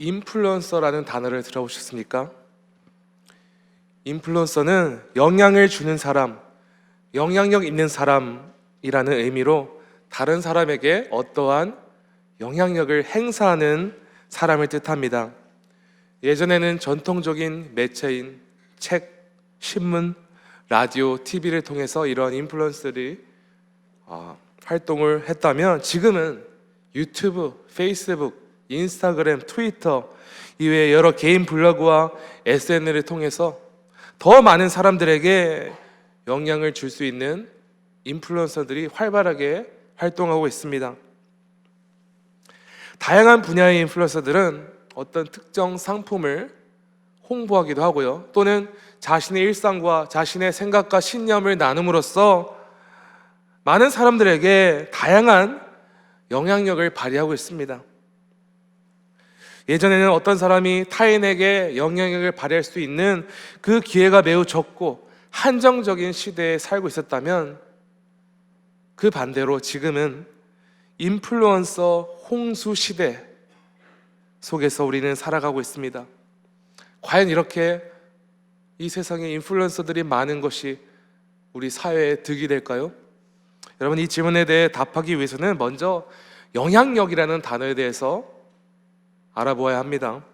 인플루언서라는 단어를 들어보셨습니까? 인플루언서는 영향을 주는 사람, 영향력 있는 사람이라는 의미로 다른 사람에게 어떠한 영향력을 행사하는 사람을 뜻합니다. 예전에는 전통적인 매체인 책, 신문, 라디오, TV를 통해서 이러한 인플루언서들이 활동을 했다면, 지금은 유튜브, 페이스북, 인스타그램, 트위터 이외에 여러 개인 블로그와 SNS를 통해서 더 많은 사람들에게 영향을 줄 수 있는 인플루언서들이 활발하게 활동하고 있습니다. 다양한 분야의 인플루언서들은 어떤 특정 상품을 홍보하기도 하고요, 또는 자신의 일상과 자신의 생각과 신념을 나눔으로써 많은 사람들에게 다양한 영향력을 발휘하고 있습니다. 예전에는 어떤 사람이 타인에게 영향력을 발휘할 수 있는 그 기회가 매우 적고 한정적인 시대에 살고 있었다면, 그 반대로 지금은 인플루언서 홍수 시대 속에서 우리는 살아가고 있습니다. 과연 이렇게 이 세상에 인플루언서들이 많은 것이 우리 사회에 득이 될까요? 여러분, 이 질문에 대해 답하기 위해서는 먼저 영향력이라는 단어에 대해서 알아보아야 합니다.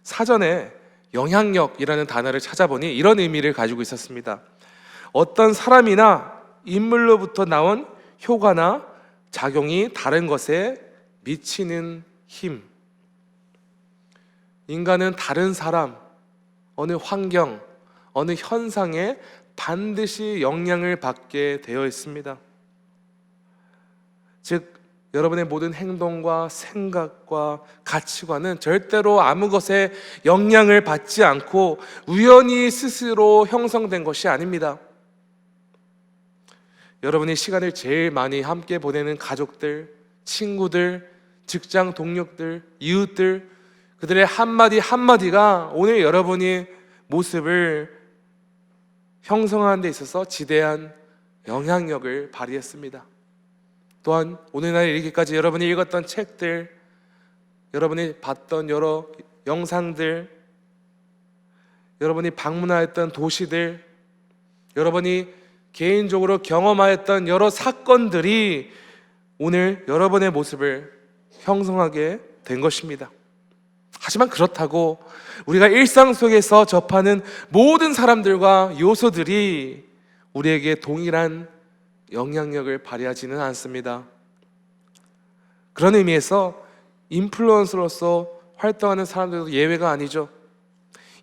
사전에 영향력이라는 단어를 찾아보니 이런 의미를 가지고 있었습니다. 어떤 사람이나 인물로부터 나온 효과나 작용이 다른 것에 미치는 힘. 인간은 다른 사람, 어느 환경, 어느 현상에 반드시 영향을 받게 되어 있습니다. 즉, 여러분의 모든 행동과 생각과 가치관은 절대로 아무 것에 영향을 받지 않고 우연히 스스로 형성된 것이 아닙니다. 여러분이 시간을 제일 많이 함께 보내는 가족들, 친구들, 직장 동료들, 이웃들, 그들의 한마디 한마디가 오늘 여러분의 모습을 형성하는 데 있어서 지대한 영향력을 발휘했습니다. 또한 오늘날 이르기까지 여러분이 읽었던 책들, 여러분이 봤던 여러 영상들, 여러분이 방문하였던 도시들, 여러분이 개인적으로 경험하였던 여러 사건들이 오늘 여러분의 모습을 형성하게 된 것입니다. 하지만 그렇다고 우리가 일상 속에서 접하는 모든 사람들과 요소들이 우리에게 동일한 영향력을 발휘하지는 않습니다. 그런 의미에서 인플루언서로서 활동하는 사람들도 예외가 아니죠.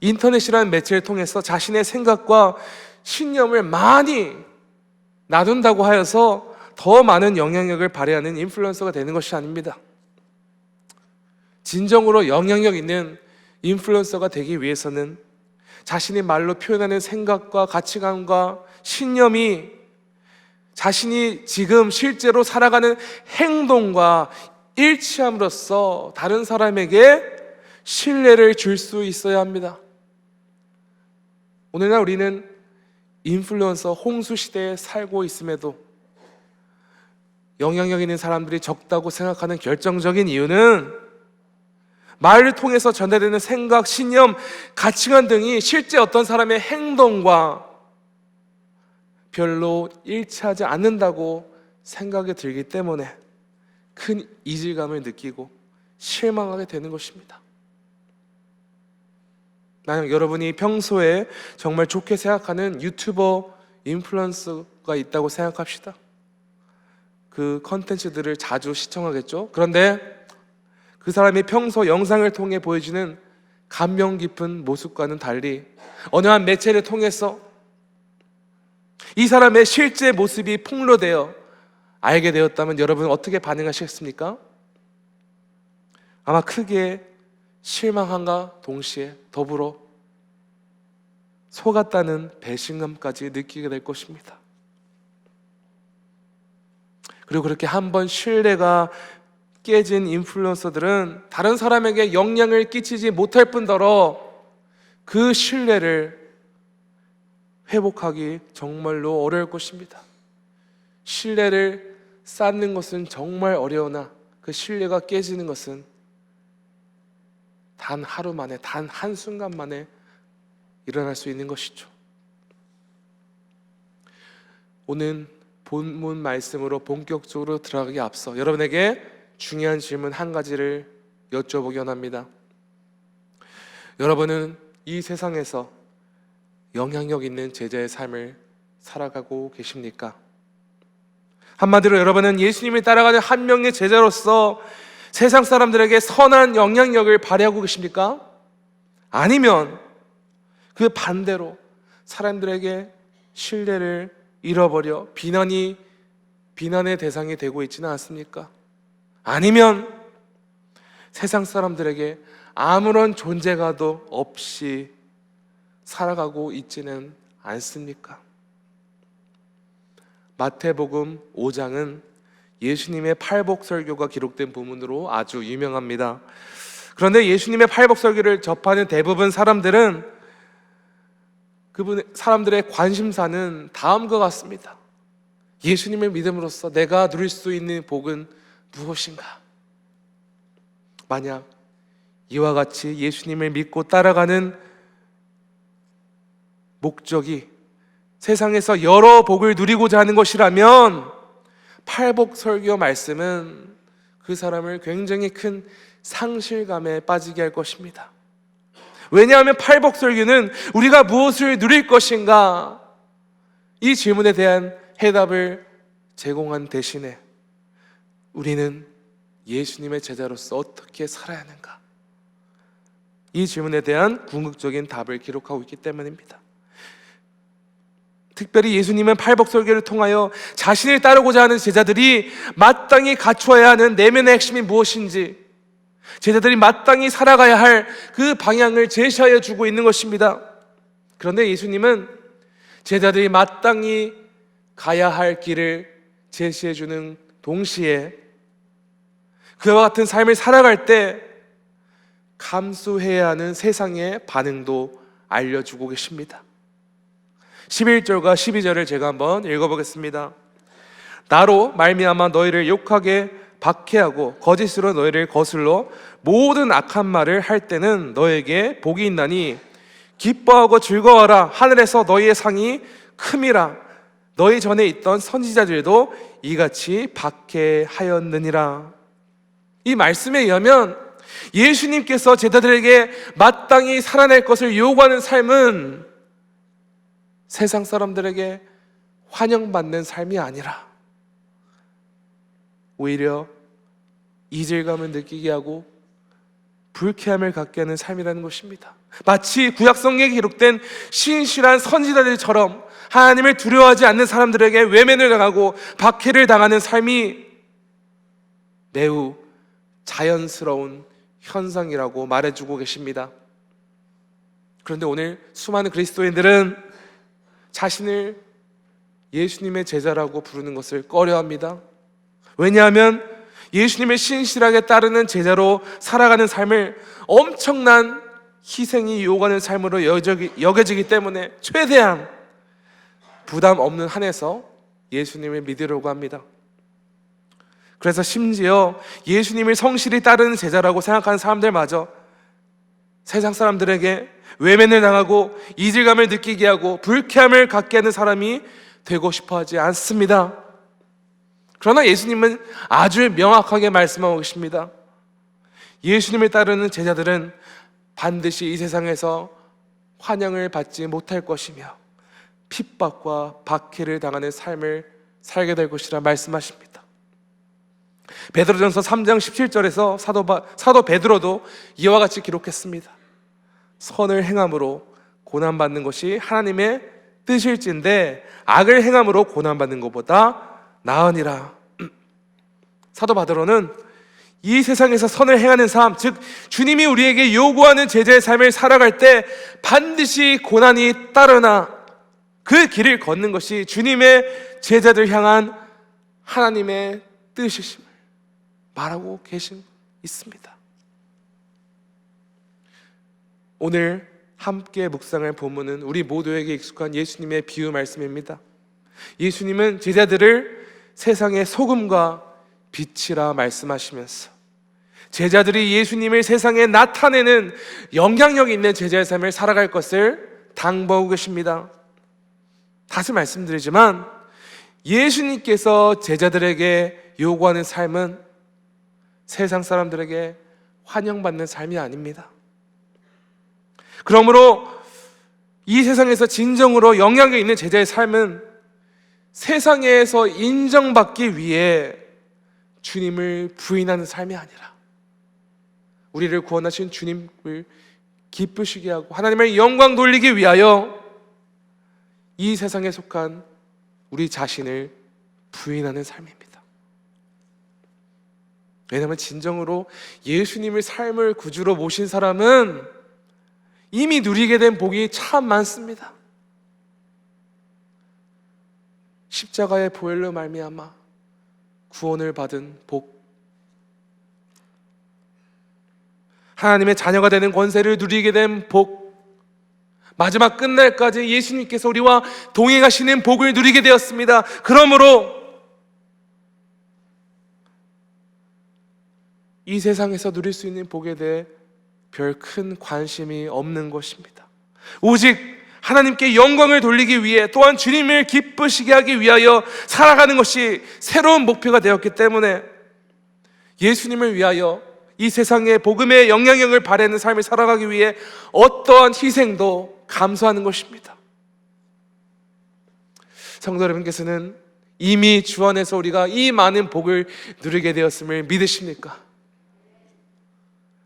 인터넷이라는 매체를 통해서 자신의 생각과 신념을 많이 나눈다고 하여서 더 많은 영향력을 발휘하는 인플루언서가 되는 것이 아닙니다. 진정으로 영향력 있는 인플루언서가 되기 위해서는 자신이 말로 표현하는 생각과 가치관과 신념이 자신이 지금 실제로 살아가는 행동과 일치함으로써 다른 사람에게 신뢰를 줄 수 있어야 합니다. 오늘날 우리는 인플루언서 홍수 시대에 살고 있음에도 영향력 있는 사람들이 적다고 생각하는 결정적인 이유는 말을 통해서 전달되는 생각, 신념, 가치관 등이 실제 어떤 사람의 행동과 별로 일치하지 않는다고 생각이 들기 때문에 큰 이질감을 느끼고 실망하게 되는 것입니다. 만약 여러분이 평소에 정말 좋게 생각하는 유튜버, 인플루언서가 있다고 생각합시다. 그 컨텐츠들을 자주 시청하겠죠. 그런데 그 사람이 평소 영상을 통해 보여주는 감명 깊은 모습과는 달리 어느 한 매체를 통해서 이 사람의 실제 모습이 폭로되어 알게 되었다면 여러분은 어떻게 반응하시겠습니까? 아마 크게 실망함과 동시에 더불어 속았다는 배신감까지 느끼게 될 것입니다. 그리고 그렇게 한번 신뢰가 깨진 인플루언서들은 다른 사람에게 영향을 끼치지 못할 뿐더러 그 신뢰를 회복하기 정말로 어려울 것입니다. 신뢰를 쌓는 것은 정말 어려우나 그 신뢰가 깨지는 것은 단 하루 만에, 단 한순간 만에 일어날 수 있는 것이죠. 오늘 본문 말씀으로 본격적으로 들어가기 앞서 여러분에게 중요한 질문 한 가지를 여쭤보기 원합니다. 여러분은 이 세상에서 영향력 있는 제자의 삶을 살아가고 계십니까? 한마디로 여러분은 예수님을 따라가는 한 명의 제자로서 세상 사람들에게 선한 영향력을 발휘하고 계십니까? 아니면 그 반대로 사람들에게 신뢰를 잃어버려 비난의 대상이 되고 있지는 않습니까? 아니면 세상 사람들에게 아무런 존재감도 없이 살아가고 있지는 않습니까? 마태복음 5장은 예수님의 팔복설교가 기록된 부분으로 아주 유명합니다. 그런데 예수님의 팔복설교를 접하는 대부분 사람들은 사람들의 관심사는 다음과 같습니다. 예수님을 믿음으로써 내가 누릴 수 있는 복은 무엇인가? 만약 이와 같이 예수님을 믿고 따라가는 목적이 세상에서 여러 복을 누리고자 하는 것이라면 팔복설교 말씀은 그 사람을 굉장히 큰 상실감에 빠지게 할 것입니다. 왜냐하면 팔복설교는 우리가 무엇을 누릴 것인가? 이 질문에 대한 해답을 제공한 대신에 우리는 예수님의 제자로서 어떻게 살아야 하는가? 이 질문에 대한 궁극적인 답을 기록하고 있기 때문입니다. 특별히 예수님은 팔복설교를 통하여 자신을 따르고자 하는 제자들이 마땅히 갖추어야 하는 내면의 핵심이 무엇인지, 제자들이 마땅히 살아가야 할 그 방향을 제시하여 주고 있는 것입니다. 그런데 예수님은 제자들이 마땅히 가야 할 길을 제시해 주는 동시에 그와 같은 삶을 살아갈 때 감수해야 하는 세상의 반응도 알려주고 계십니다. 11절과 12절을 제가 한번 읽어보겠습니다. 나로 말미암아 너희를 욕하게 박해하고 거짓으로 너희를 거슬러 모든 악한 말을 할 때는 너에게 복이 있나니 기뻐하고 즐거워하라. 하늘에서 너희의 상이 큼이라. 너희 전에 있던 선지자들도 이같이 박해하였느니라. 이 말씀에 의하면 예수님께서 제자들에게 마땅히 살아낼 것을 요구하는 삶은 세상 사람들에게 환영받는 삶이 아니라 오히려 이질감을 느끼게 하고 불쾌함을 갖게 하는 삶이라는 것입니다. 마치 구약성경에 기록된 신실한 선지자들처럼 하나님을 두려워하지 않는 사람들에게 외면을 당하고 박해를 당하는 삶이 매우 자연스러운 현상이라고 말해주고 계십니다. 그런데 오늘 수많은 그리스도인들은 자신을 예수님의 제자라고 부르는 것을 꺼려합니다. 왜냐하면 예수님을 신실하게 따르는 제자로 살아가는 삶을 엄청난 희생이 요구하는 삶으로 여겨지기 때문에 최대한 부담 없는 한에서 예수님을 믿으려고 합니다. 그래서 심지어 예수님을 성실히 따르는 제자라고 생각하는 사람들마저 세상 사람들에게 외면을 당하고 이질감을 느끼게 하고 불쾌함을 갖게 하는 사람이 되고 싶어 하지 않습니다. 그러나 예수님은 아주 명확하게 말씀하고 계십니다. 예수님을 따르는 제자들은 반드시 이 세상에서 환영을 받지 못할 것이며 핍박과 박해를 당하는 삶을 살게 될 것이라 말씀하십니다. 베드로전서 3장 17절에서 사도 베드로도 이와 같이 기록했습니다. 선을 행함으로 고난받는 것이 하나님의 뜻일진데 악을 행함으로 고난받는 것보다 나으니라. 사도 베드로는 이 세상에서 선을 행하는 삶, 즉 주님이 우리에게 요구하는 제자의 삶을 살아갈 때 반드시 고난이 따르나 그 길을 걷는 것이 주님의 제자들 향한 하나님의 뜻이심을 말하고 있습니다. 오늘 함께 묵상할 본문은 우리 모두에게 익숙한 예수님의 비유 말씀입니다. 예수님은 제자들을 세상의 소금과 빛이라 말씀하시면서 제자들이 예수님을 세상에 나타내는 영향력 있는 제자의 삶을 살아갈 것을 당부하고 계십니다. 다시 말씀드리지만 예수님께서 제자들에게 요구하는 삶은 세상 사람들에게 환영받는 삶이 아닙니다. 그러므로 이 세상에서 진정으로 영향력 있는 제자의 삶은 세상에서 인정받기 위해 주님을 부인하는 삶이 아니라 우리를 구원하신 주님을 기쁘시게 하고 하나님의 영광 돌리기 위하여 이 세상에 속한 우리 자신을 부인하는 삶입니다. 왜냐하면 진정으로 예수님을 삶을 구주로 모신 사람은 이미 누리게 된 복이 참 많습니다. 십자가의 보혈로 말미암아 구원을 받은 복, 하나님의 자녀가 되는 권세를 누리게 된 복, 마지막 끝날까지 예수님께서 우리와 동행하시는 복을 누리게 되었습니다. 그러므로 이 세상에서 누릴 수 있는 복에 대해 별 큰 관심이 없는 것입니다. 오직 하나님께 영광을 돌리기 위해 또한 주님을 기쁘시게 하기 위하여 살아가는 것이 새로운 목표가 되었기 때문에 예수님을 위하여 이 세상에 복음의 영향력을 발휘하는 삶을 살아가기 위해 어떠한 희생도 감수하는 것입니다. 성도 여러분께서는 이미 주 안에서 우리가 이 많은 복을 누리게 되었음을 믿으십니까?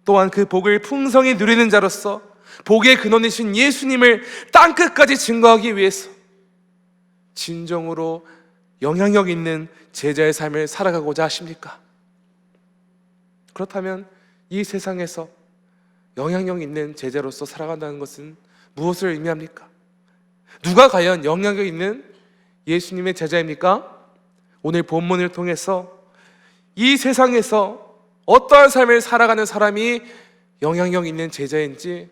또한 그 복을 풍성히 누리는 자로서 복의 근원이신 예수님을 땅끝까지 증거하기 위해서 진정으로 영향력 있는 제자의 삶을 살아가고자 하십니까? 그렇다면 이 세상에서 영향력 있는 제자로서 살아간다는 것은 무엇을 의미합니까? 누가 과연 영향력 있는 예수님의 제자입니까? 오늘 본문을 통해서 이 세상에서 어떠한 삶을 살아가는 사람이 영향력 있는 제자인지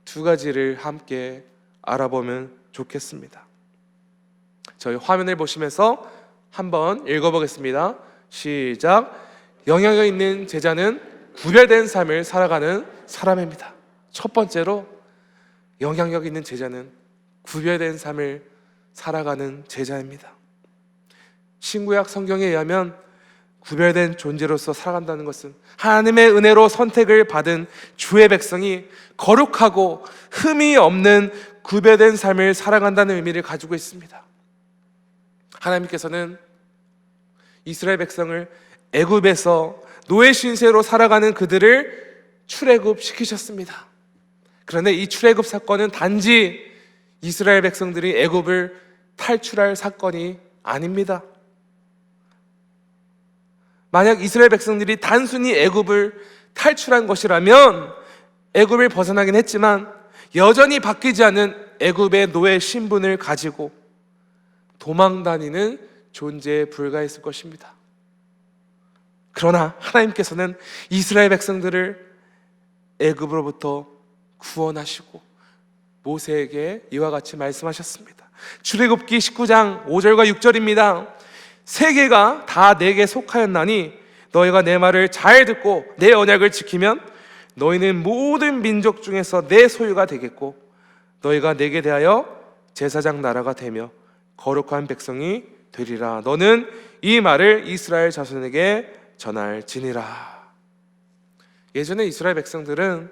두 가지를 함께 알아보면 좋겠습니다. 저희 화면을 보시면서 한번 읽어보겠습니다. 시작. 영향력 있는 제자는 구별된 삶을 살아가는 사람입니다. 첫 번째로 영향력 있는 제자는 구별된 삶을 살아가는 제자입니다. 신구약 성경에 의하면 구별된 존재로서 살아간다는 것은 하나님의 은혜로 선택을 받은 주의 백성이 거룩하고 흠이 없는 구별된 삶을 살아간다는 의미를 가지고 있습니다. 하나님께서는 이스라엘 백성을 애굽에서 노예 신세로 살아가는 그들을 출애굽시키셨습니다. 그런데 이 출애굽 사건은 단지 이스라엘 백성들이 애굽을 탈출할 사건이 아닙니다. 만약 이스라엘 백성들이 단순히 애굽을 탈출한 것이라면 애굽을 벗어나긴 했지만 여전히 바뀌지 않은 애굽의 노예 신분을 가지고 도망다니는 존재에 불과했을 것입니다. 그러나 하나님께서는 이스라엘 백성들을 애굽으로부터 구원하시고 모세에게 이와 같이 말씀하셨습니다. 출애굽기 19장 5절과 6절입니다. 세계가 다 내게 속하였나니 너희가 내 말을 잘 듣고 내 언약을 지키면 너희는 모든 민족 중에서 내 소유가 되겠고 너희가 내게 대하여 제사장 나라가 되며 거룩한 백성이 되리라. 너는 이 말을 이스라엘 자손에게 전할지니라. 예전에 이스라엘 백성들은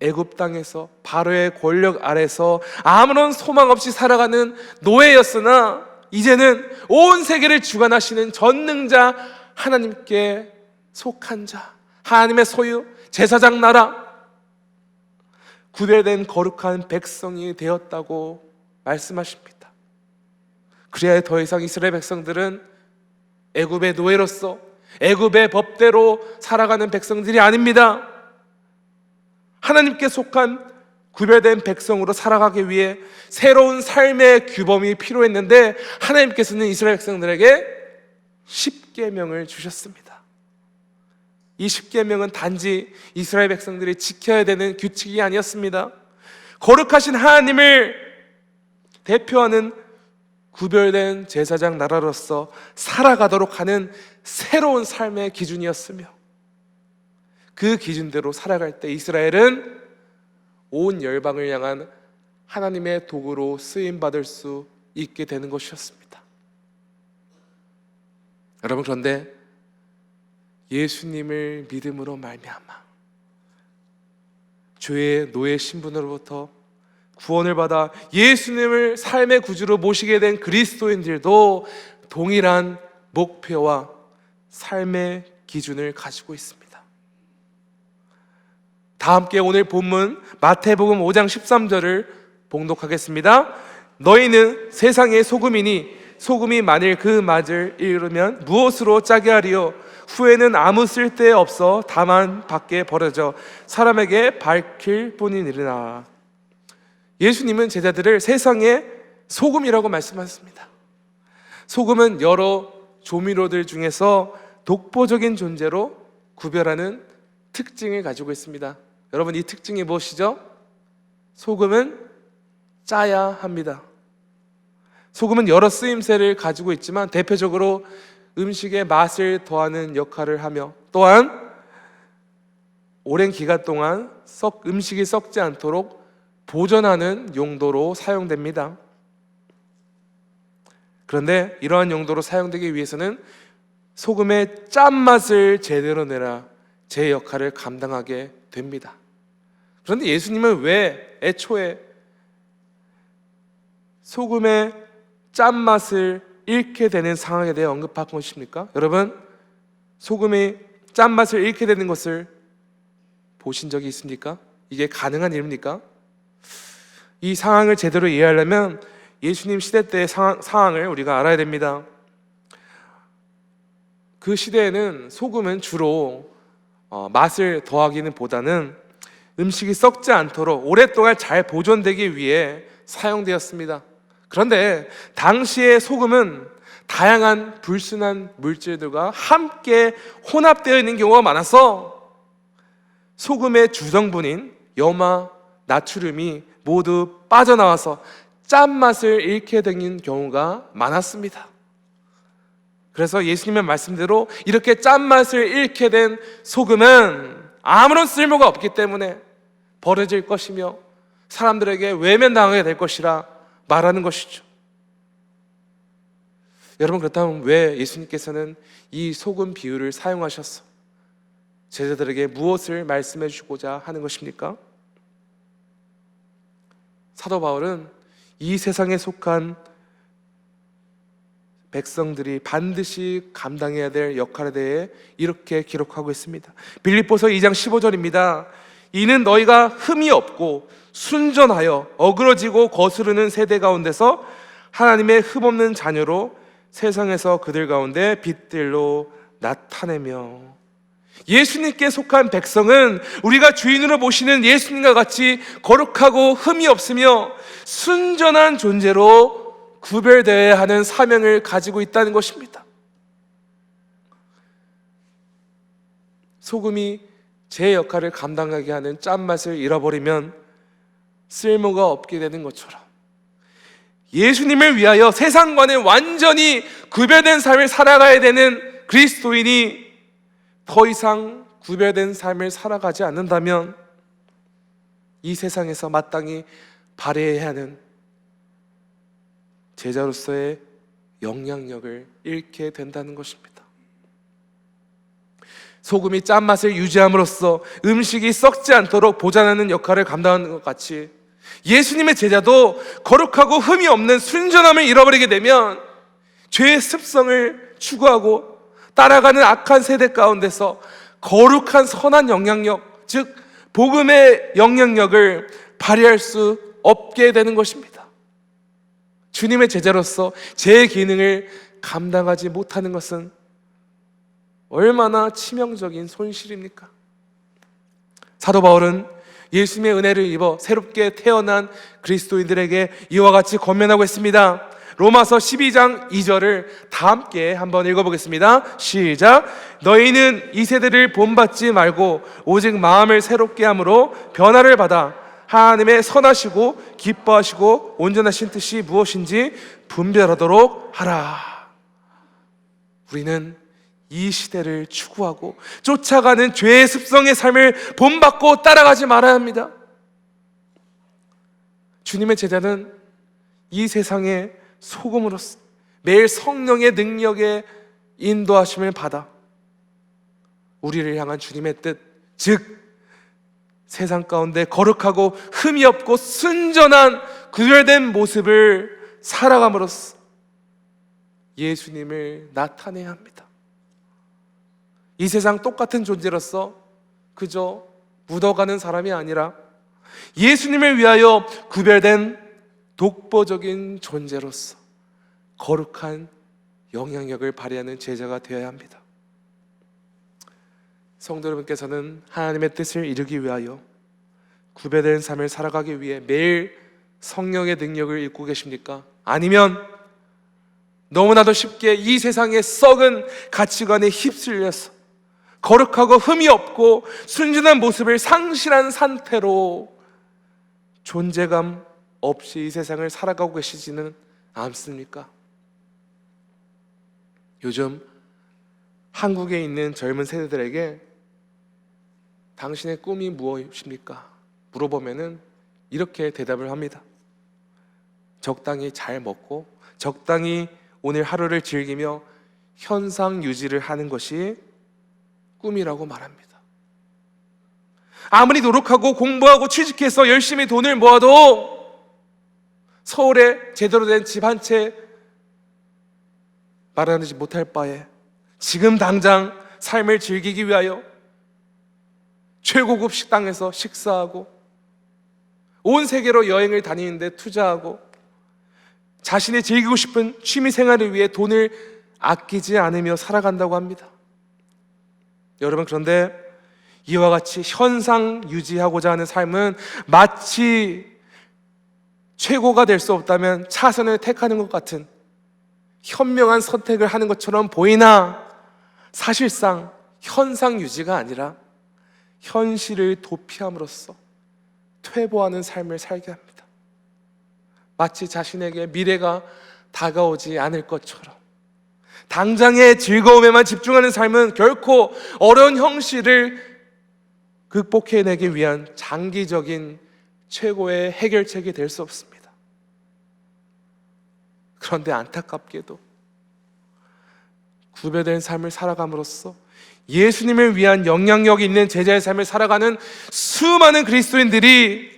애굽 땅에서 바로의 권력 아래서 아무런 소망 없이 살아가는 노예였으나 이제는 온 세계를 주관하시는 전능자 하나님께 속한 자, 하나님의 소유, 제사장 나라, 구별된 거룩한 백성이 되었다고 말씀하십니다. 그래야 더 이상 이스라엘 백성들은 애굽의 노예로서 애굽의 법대로 살아가는 백성들이 아닙니다. 하나님께 속한 구별된 백성으로 살아가기 위해 새로운 삶의 규범이 필요했는데 하나님께서는 이스라엘 백성들에게 10계명을 주셨습니다. 이 10계명은 단지 이스라엘 백성들이 지켜야 되는 규칙이 아니었습니다. 거룩하신 하나님을 대표하는 구별된 제사장 나라로서 살아가도록 하는 새로운 삶의 기준이었으며 그 기준대로 살아갈 때 이스라엘은 온 열방을 향한 하나님의 도구로 쓰임받을 수 있게 되는 것이었습니다. 여러분, 그런데 예수님을 믿음으로 말미암아 죄의 노예 신분으로부터 구원을 받아 예수님을 삶의 구주로 모시게 된 그리스도인들도 동일한 목표와 삶의 기준을 가지고 있습니다. 다 함께 오늘 본문 마태복음 5장 13절을 봉독하겠습니다. 너희는 세상의 소금이니 소금이 만일 그 맛을 잃으면 무엇으로 짜게 하리요? 후에는 아무 쓸데 없어 다만 밖에 버려져 사람에게 밝힐 뿐이니라. 예수님은 제자들을 세상의 소금이라고 말씀하셨습니다. 소금은 여러 조미료들 중에서 독보적인 존재로 구별하는 특징을 가지고 있습니다. 여러분, 이 특징이 무엇이죠? 소금은 짜야 합니다. 소금은 여러 쓰임새를 가지고 있지만 대표적으로 음식의 맛을 더하는 역할을 하며 또한 오랜 기간 동안 음식이 썩지 않도록 보존하는 용도로 사용됩니다. 그런데 이러한 용도로 사용되기 위해서는 소금의 짠맛을 제대로 내라 제 역할을 감당하게 됩니다. 그런데 예수님은 왜 애초에 소금의 짠맛을 잃게 되는 상황에 대해 언급한 것입니까? 여러분, 소금이 짠맛을 잃게 되는 것을 보신 적이 있습니까? 이게 가능한 일입니까? 이 상황을 제대로 이해하려면 예수님 시대 때의 상황을 우리가 알아야 됩니다. 그 시대에는 소금은 주로 맛을 더하기는 보다는 음식이 썩지 않도록 오랫동안 잘 보존되기 위해 사용되었습니다. 그런데 당시의 소금은 다양한 불순한 물질들과 함께 혼합되어 있는 경우가 많아서 소금의 주성분인 염화, 나트륨이 모두 빠져나와서 짠맛을 잃게 되는 경우가 많았습니다. 그래서 예수님의 말씀대로 이렇게 짠맛을 잃게 된 소금은 아무런 쓸모가 없기 때문에 버려질 것이며 사람들에게 외면당하게 될 것이라 말하는 것이죠. 여러분, 그렇다면 왜 예수님께서는 이 소금 비유를 사용하셔서 제자들에게 무엇을 말씀해 주고자 하는 것입니까? 사도 바울은 이 세상에 속한 백성들이 반드시 감당해야 될 역할에 대해 이렇게 기록하고 있습니다. 빌립보서 2장 15절입니다. 이는 너희가 흠이 없고 순전하여 어그러지고 거스르는 세대 가운데서 하나님의 흠없는 자녀로 세상에서 그들 가운데 빛들로 나타내며. 예수님께 속한 백성은 우리가 주인으로 모시는 예수님과 같이 거룩하고 흠이 없으며 순전한 존재로 구별되어야 하는 사명을 가지고 있다는 것입니다. 소금이 제 역할을 감당하게 하는 짠맛을 잃어버리면 쓸모가 없게 되는 것처럼 예수님을 위하여 세상과는 완전히 구별된 삶을 살아가야 되는 그리스도인이 더 이상 구별된 삶을 살아가지 않는다면 이 세상에서 마땅히 발휘해야 하는 제자로서의 영향력을 잃게 된다는 것입니다. 소금이 짠맛을 유지함으로써 음식이 썩지 않도록 보존하는 역할을 감당하는 것 같이 예수님의 제자도 거룩하고 흠이 없는 순전함을 잃어버리게 되면 죄의 습성을 추구하고 따라가는 악한 세대 가운데서 거룩한 선한 영향력, 즉 복음의 영향력을 발휘할 수 없게 되는 것입니다. 주님의 제자로서 제 기능을 감당하지 못하는 것은 얼마나 치명적인 손실입니까? 사도 바울은 예수님의 은혜를 입어 새롭게 태어난 그리스도인들에게 이와 같이 권면하고 있습니다. 로마서 12장 2절을 다 함께 한번 읽어보겠습니다. 시작. 너희는 이 세대를 본받지 말고 오직 마음을 새롭게 함으로 변화를 받아 하나님의 선하시고 기뻐하시고 온전하신 뜻이 무엇인지 분별하도록 하라. 우리는 이 시대를 추구하고 쫓아가는 죄의 습성의 삶을 본받고 따라가지 말아야 합니다. 주님의 제자는 이 세상의 소금으로서 매일 성령의 능력에 인도하심을 받아 우리를 향한 주님의 뜻, 즉 세상 가운데 거룩하고 흠이 없고 순전한 구별된 모습을 살아감으로써 예수님을 나타내야 합니다. 이 세상 똑같은 존재로서 그저 묻어가는 사람이 아니라 예수님을 위하여 구별된 독보적인 존재로서 거룩한 영향력을 발휘하는 제자가 되어야 합니다. 성도 여러분께서는 하나님의 뜻을 이루기 위하여 구별된 삶을 살아가기 위해 매일 성령의 능력을 입고 계십니까? 아니면 너무나도 쉽게 이 세상의 썩은 가치관에 휩쓸려서 거룩하고 흠이 없고 순진한 모습을 상실한 상태로 존재감 없이 이 세상을 살아가고 계시지는 않습니까? 요즘 한국에 있는 젊은 세대들에게 당신의 꿈이 무엇입니까? 물어보면은 이렇게 대답을 합니다. 적당히 잘 먹고 적당히 오늘 하루를 즐기며 현상 유지를 하는 것이 꿈이라고 말합니다. 아무리 노력하고 공부하고 취직해서 열심히 돈을 모아도 서울에 제대로 된 집 한 채 마련하지 못할 바에 지금 당장 삶을 즐기기 위하여 최고급 식당에서 식사하고 온 세계로 여행을 다니는데 투자하고 자신이 즐기고 싶은 취미 생활을 위해 돈을 아끼지 않으며 살아간다고 합니다. 여러분, 그런데 이와 같이 현상 유지하고자 하는 삶은 마치 최고가 될 수 없다면 차선을 택하는 것 같은 현명한 선택을 하는 것처럼 보이나 사실상 현상 유지가 아니라 현실을 도피함으로써 퇴보하는 삶을 살게 합니다. 마치 자신에게 미래가 다가오지 않을 것처럼 당장의 즐거움에만 집중하는 삶은 결코 어려운 현실을 극복해내기 위한 장기적인 최고의 해결책이 될 수 없습니다. 그런데 안타깝게도 구별된 삶을 살아감으로써 예수님을 위한 영향력이 있는 제자의 삶을 살아가는 수많은 그리스도인들이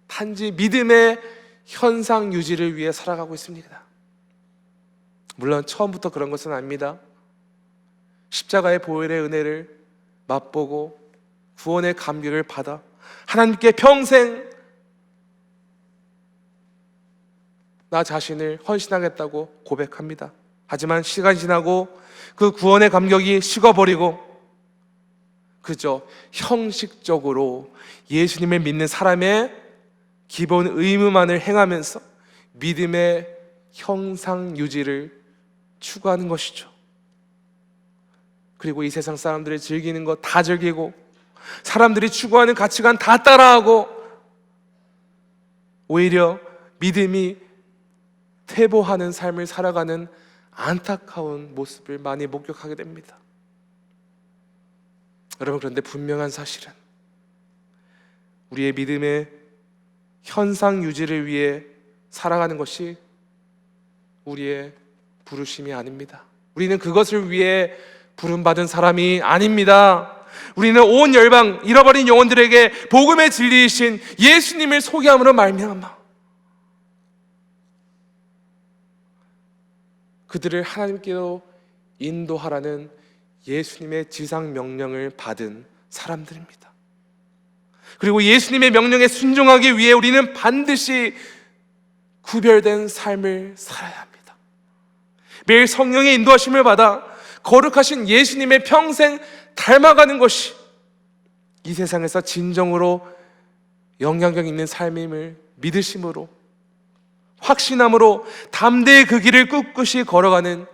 단지 믿음의 현상 유지를 위해 살아가고 있습니다. 물론 처음부터 그런 것은 아닙니다. 십자가의 보혈의 은혜를 맛보고 구원의 감격을 받아 하나님께 평생 나 자신을 헌신하겠다고 고백합니다. 하지만 시간이 지나고 그 구원의 감격이 식어버리고 그저 형식적으로 예수님을 믿는 사람의 기본 의무만을 행하면서 믿음의 형상 유지를 추구하는 것이죠. 그리고 이 세상 사람들이 즐기는 거 다 즐기고 사람들이 추구하는 가치관 다 따라하고 오히려 믿음이 퇴보하는 삶을 살아가는 안타까운 모습을 많이 목격하게 됩니다. 여러분, 그런데 분명한 사실은 우리의 믿음의 현상 유지를 위해 살아가는 것이 우리의 부르심이 아닙니다. 우리는 그것을 위해 부름받은 사람이 아닙니다. 우리는 온 열방 잃어버린 영혼들에게 복음의 진리이신 예수님을 소개함으로 말미암아 그들을 하나님께로 인도하라는 예수님의 지상 명령을 받은 사람들입니다. 그리고 예수님의 명령에 순종하기 위해 우리는 반드시 구별된 삶을 살아야 합니다. 매일 성령의 인도하심을 받아 거룩하신 예수님의 평생 닮아가는 것이 이 세상에서 진정으로 영향력 있는 삶임을 믿으심으로 확신함으로 담대히 그 길을 꿋꿋이 걸어가는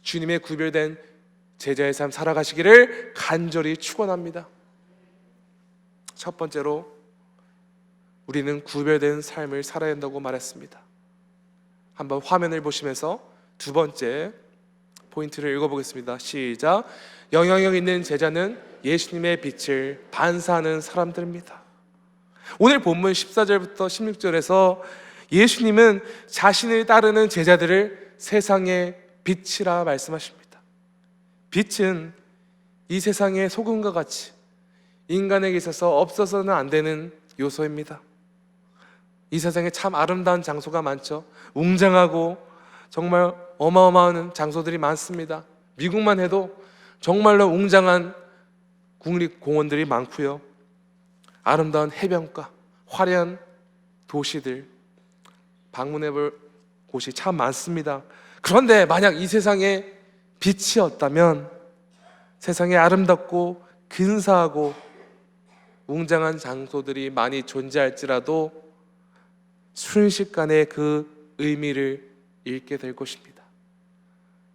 주님의 구별된 제자의 삶 살아가시기를 간절히 축원합니다. 첫 번째로 우리는 구별된 삶을 살아야 한다고 말했습니다. 한번 화면을 보시면서 두 번째 포인트를 읽어보겠습니다. 시작. 영향력 있는 제자는 예수님의 빛을 반사하는 사람들입니다. 오늘 본문 14절부터 16절에서 예수님은 자신을 따르는 제자들을 세상의 빛이라 말씀하십니다. 빛은 이 세상의 소금과 같이 인간에게 있어서 없어서는 안 되는 요소입니다. 이 세상에 참 아름다운 장소가 많죠. 웅장하고 정말 어마어마한 장소들이 많습니다. 미국만 해도 정말로 웅장한 국립공원들이 많고요. 아름다운 해변가, 화려한 도시들, 방문해볼 곳이 참 많습니다. 그런데 만약 이 세상에 빛이 없다면 세상에 아름답고 근사하고 웅장한 장소들이 많이 존재할지라도 순식간에 그 의미를 잃게 될 것입니다.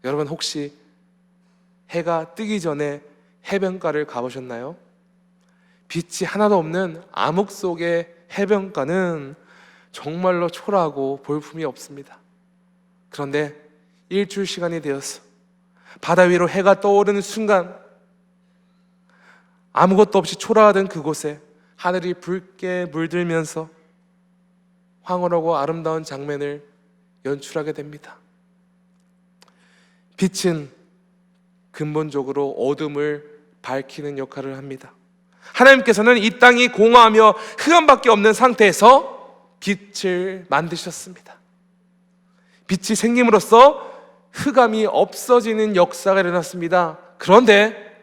여러분 혹시 해가 뜨기 전에 해변가를 가보셨나요? 빛이 하나도 없는 암흑 속의 해변가는 정말로 초라하고 볼품이 없습니다. 그런데 일출 시간이 되어서 바다 위로 해가 떠오르는 순간 아무것도 없이 초라하던 그곳에 하늘이 붉게 물들면서 황홀하고 아름다운 장면을 연출하게 됩니다. 빛은 근본적으로 어둠을 밝히는 역할을 합니다. 하나님께서는 이 땅이 공허하며 흑암밖에 없는 상태에서 빛을 만드셨습니다. 빛이 생김으로써 흑암이 없어지는 역사가 일어났습니다. 그런데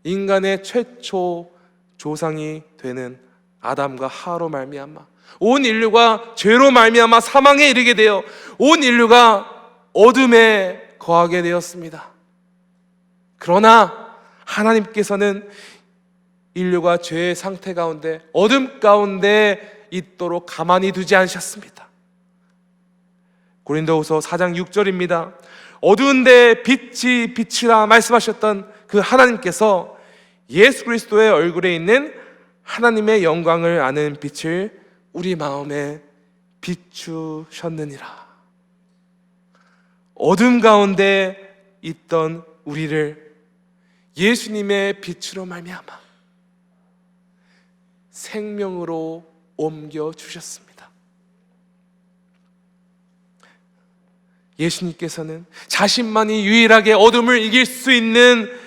인간의 최초 조상이 되는 아담과 하와로 말미암아 온 인류가 죄로 말미암아 사망에 이르게 되어 온 인류가 어둠에 거하게 되었습니다. 그러나 하나님께서는 인류가 죄의 상태 가운데 어둠 가운데 있도록 가만히 두지 않으셨습니다. 고린도후서 4장 6절입니다. 어두운데 빛이 빛이라 말씀하셨던 그 하나님께서 예수 그리스도의 얼굴에 있는 하나님의 영광을 아는 빛을 우리 마음에 비추셨느니라. 어둠 가운데 있던 우리를 예수님의 빛으로 말미암아 생명으로 옮겨 주셨습니다. 예수님께서는 자신만이 유일하게 어둠을 이길 수 있는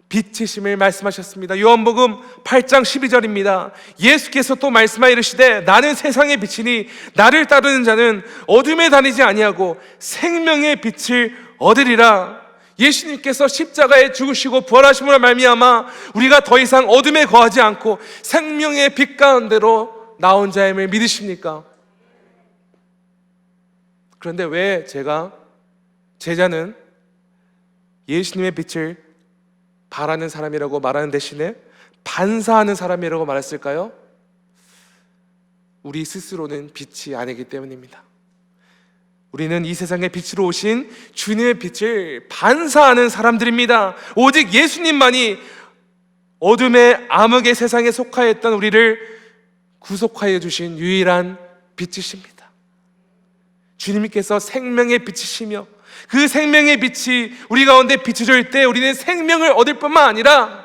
빛이심을 말씀하셨습니다. 요한복음 8장 12절입니다. 예수께서 또 말씀하여 이르시되 나는 세상의 빛이니 나를 따르는 자는 어둠에 다니지 아니하고 생명의 빛을 얻으리라. 예수님께서 십자가에 죽으시고 부활하심으로 말미암아 우리가 더 이상 어둠에 거하지 않고 생명의 빛 가운데로 나온 자임을 믿으십니까? 그런데 왜 제자는 예수님의 빛을 바라는 사람이라고 말하는 대신에 반사하는 사람이라고 말했을까요? 우리 스스로는 빛이 아니기 때문입니다. 우리는 이 세상의 빛으로 오신 주님의 빛을 반사하는 사람들입니다. 오직 예수님만이 어둠의 암흑의 세상에 속하였던 우리를 구속하여 주신 유일한 빛이십니다. 주님께서 생명의 빛이시며 그 생명의 빛이 우리 가운데 비춰질 때 우리는 생명을 얻을 뿐만 아니라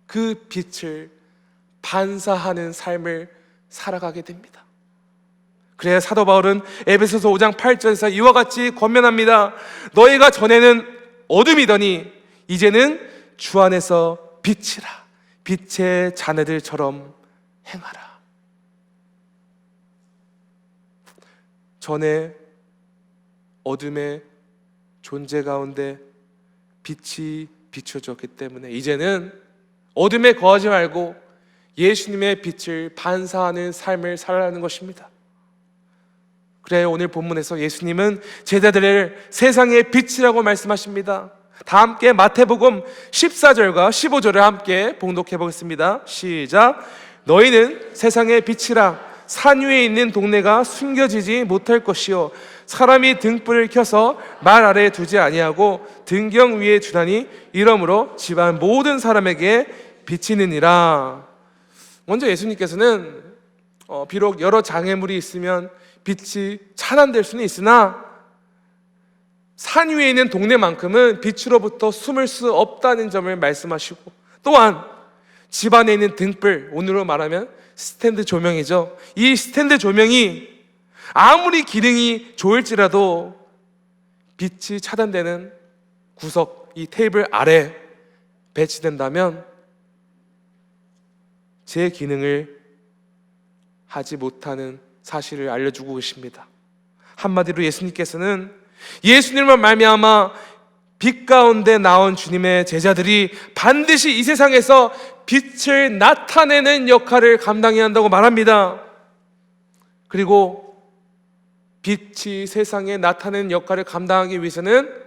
그 빛을 반사하는 삶을 살아가게 됩니다. 그래야 사도 바울은 에베소서 5장 8절에서 이와 같이 권면합니다. 너희가 전에는 어둠이더니 이제는 주 안에서 빛이라. 빛의 자녀들처럼 행하라. 전에 어둠의 존재 가운데 빛이 비춰졌기 때문에 이제는 어둠에 거하지 말고 예수님의 빛을 반사하는 삶을 살아가는 것입니다. 그래 오늘 본문에서 예수님은 제자들을 세상의 빛이라고 말씀하십니다. 다 함께 마태복음 14절과 15절을 함께 봉독해 보겠습니다. 시작. 너희는 세상의 빛이라. 산 위에 있는 동네가 숨겨지지 못할 것이요 사람이 등불을 켜서 말 아래에 두지 아니하고 등경 위에 두나니 이러므로 집안 모든 사람에게 비치느니라. 먼저 예수님께서는 비록 여러 장애물이 있으면 빛이 차단될 수는 있으나 산 위에 있는 동네만큼은 빛으로부터 숨을 수 없다는 점을 말씀하시고, 또한 집안에 있는 등불, 오늘로 말하면 스탠드 조명이죠. 이 스탠드 조명이 아무리 기능이 좋을지라도 빛이 차단되는 구석, 이 테이블 아래 배치된다면 제 기능을 하지 못하는 사실을 알려주고 계십니다. 한마디로 예수님께서는 예수님을 말미암아 빛 가운데 나온 주님의 제자들이 반드시 이 세상에서 빛을 나타내는 역할을 감당해야 한다고 말합니다. 그리고 빛이 세상에 나타내는 역할을 감당하기 위해서는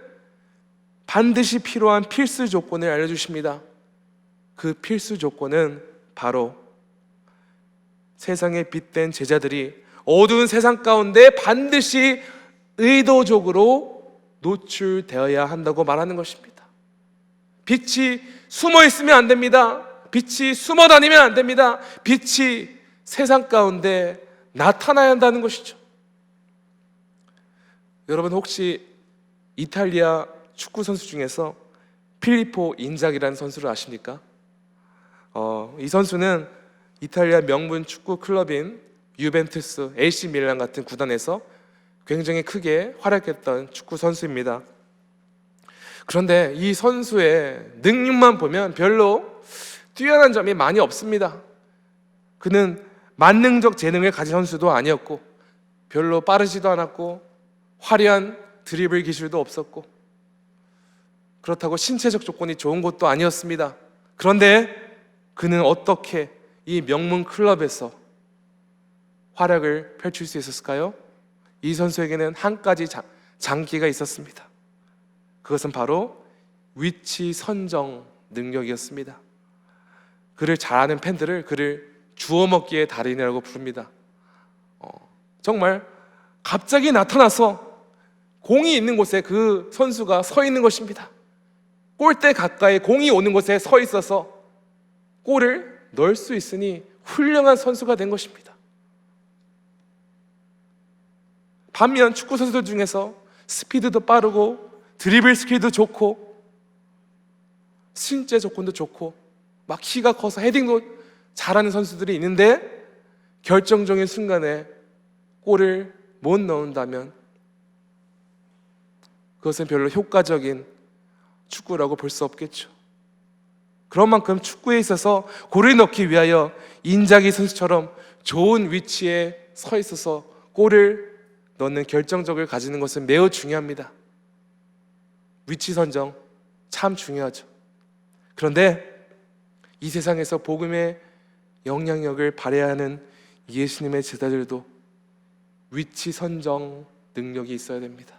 반드시 필요한 필수 조건을 알려주십니다. 그 필수 조건은 바로 세상에 빛된 제자들이 어두운 세상 가운데 반드시 의도적으로 노출되어야 한다고 말하는 것입니다. 빛이 숨어 있으면 안 됩니다. 빛이 숨어 다니면 안 됩니다. 빛이 세상 가운데 나타나야 한다는 것이죠. 여러분 혹시 이탈리아 축구 선수 중에서 필리포 인자기라는 선수를 아십니까? 이 선수는 이탈리아 명문 축구 클럽인 유벤투스, AC 밀란 같은 구단에서 굉장히 크게 활약했던 축구 선수입니다. 그런데 이 선수의 능력만 보면 별로 뛰어난 점이 많이 없습니다. 그는 만능적 재능을 가진 선수도 아니었고, 별로 빠르지도 않았고, 화려한 드리블 기술도 없었고, 그렇다고 신체적 조건이 좋은 것도 아니었습니다. 그런데 그는 어떻게 이 명문 클럽에서 활약을 펼칠 수 있었을까요? 이 선수에게는 한 가지 장기가 있었습니다. 그것은 바로 위치 선정 능력이었습니다. 그를 잘 아는 팬들을 그를 주워먹기의 달인이라고 부릅니다. 정말 갑자기 나타나서 공이 있는 곳에 그 선수가 서 있는 것입니다. 골대 가까이 공이 오는 곳에 서 있어서 골을 넣을 수 있으니 훌륭한 선수가 된 것입니다. 반면 축구 선수들 중에서 스피드도 빠르고 드리블 스킬도 좋고 신체 조건도 좋고 막 키가 커서 헤딩도 잘하는 선수들이 있는데 결정적인 순간에 골을 못 넣는다면 그것은 별로 효과적인 축구라고 볼 수 없겠죠. 그런 만큼 축구에 있어서 골을 넣기 위하여 인자기 선수처럼 좋은 위치에 서 있어서 골을 넣는 결정적을 가지는 것은 매우 중요합니다. 위치 선정 참 중요하죠. 그런데 이 세상에서 복음의 영향력을 발휘해야 하는 예수님의 제자들도 위치 선정 능력이 있어야 됩니다.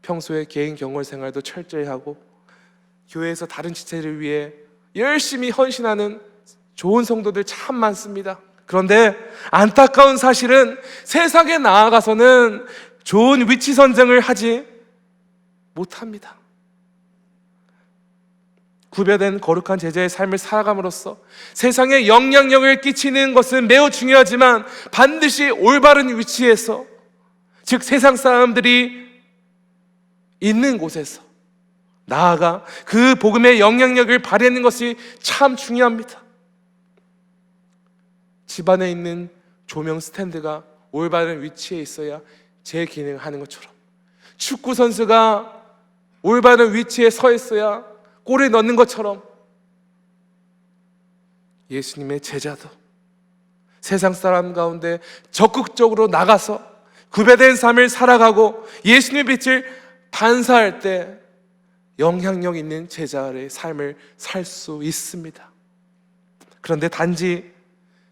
평소에 개인 경월 생활도 철저히 하고 교회에서 다른 지체를 위해 열심히 헌신하는 좋은 성도들 참 많습니다. 그런데 안타까운 사실은 세상에 나아가서는 좋은 위치 선정을 하지 못합니다. 구별된 거룩한 제자의 삶을 살아감으로써 세상에 영향력을 끼치는 것은 매우 중요하지만 반드시 올바른 위치에서, 즉 세상 사람들이 있는 곳에서 나아가 그 복음의 영향력을 발휘하는 것이 참 중요합니다. 집안에 있는 조명 스탠드가 올바른 위치에 있어야 제 기능을 하는 것처럼, 축구 선수가 올바른 위치에 서 있어야 골을 넣는 것처럼, 예수님의 제자도 세상 사람 가운데 적극적으로 나가서 구별된 삶을 살아가고 예수님의 빛을 반사할 때 영향력 있는 제자의 삶을 살 수 있습니다. 그런데 단지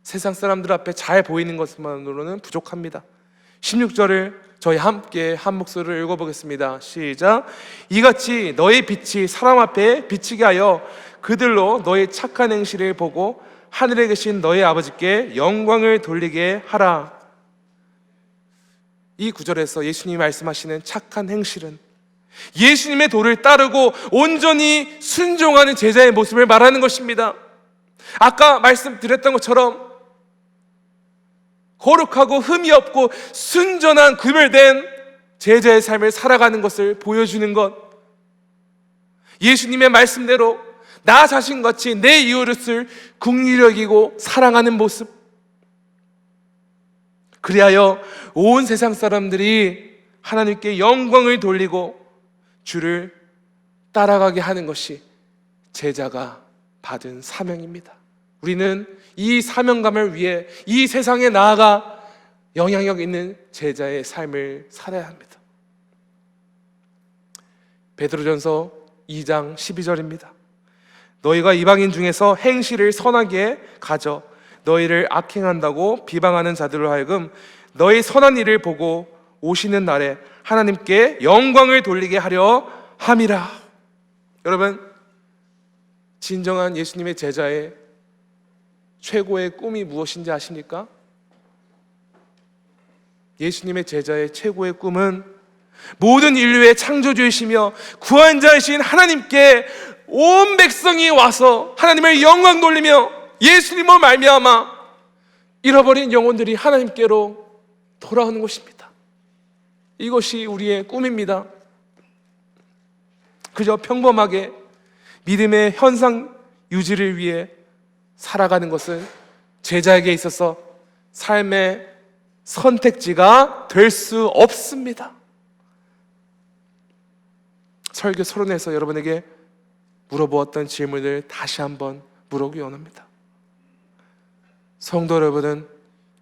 세상 사람들 앞에 잘 보이는 것만으로는 부족합니다. 16절을 저희 함께 한 목소리로 읽어보겠습니다. 시작. 이같이 너의 빛이 사람 앞에 비치게 하여 그들로 너의 착한 행실을 보고 하늘에 계신 너의 아버지께 영광을 돌리게 하라. 이 구절에서 예수님이 말씀하시는 착한 행실은 예수님의 도를 따르고 온전히 순종하는 제자의 모습을 말하는 것입니다. 아까 말씀드렸던 것처럼 거룩하고 흠이 없고 순전한 구별된 제자의 삶을 살아가는 것을 보여주는 것, 예수님의 말씀대로 나 자신같이 내 이웃을 긍휼히 여기고 사랑하는 모습, 그리하여 온 세상 사람들이 하나님께 영광을 돌리고 주를 따라가게 하는 것이 제자가 받은 사명입니다. 우리는 이 사명감을 위해 이 세상에 나아가 영향력 있는 제자의 삶을 살아야 합니다. 베드로전서 2장 12절입니다. 너희가 이방인 중에서 행실을 선하게 가져 너희를 악행한다고 비방하는 자들로 하여금 너희 선한 일을 보고 오시는 날에 하나님께 영광을 돌리게 하려 함이라. 여러분, 진정한 예수님의 제자의 최고의 꿈이 무엇인지 아십니까? 예수님의 제자의 최고의 꿈은 모든 인류의 창조주이시며 구원자이신 하나님께 온 백성이 와서 하나님을 영광 돌리며 예수님을 말미암아 잃어버린 영혼들이 하나님께로 돌아오는 것입니다. 이것이 우리의 꿈입니다. 그저 평범하게 믿음의 현상 유지를 위해 살아가는 것은 제자에게 있어서 삶의 선택지가 될 수 없습니다. 설교 서론에서 여러분에게 물어보았던 질문을 다시 한번 물어보기 원합니다. 성도 여러분은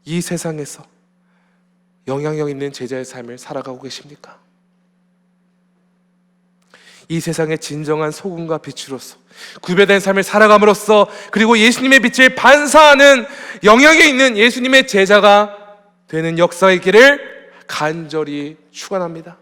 이 세상에서 영향력 있는 제자의 삶을 살아가고 계십니까? 이 세상의 진정한 소금과 빛으로서 구별된 삶을 살아감으로써 그리고 예수님의 빛을 반사하는 영향력 있는 예수님의 제자가 되는 역사의 길을 간절히 축원합니다.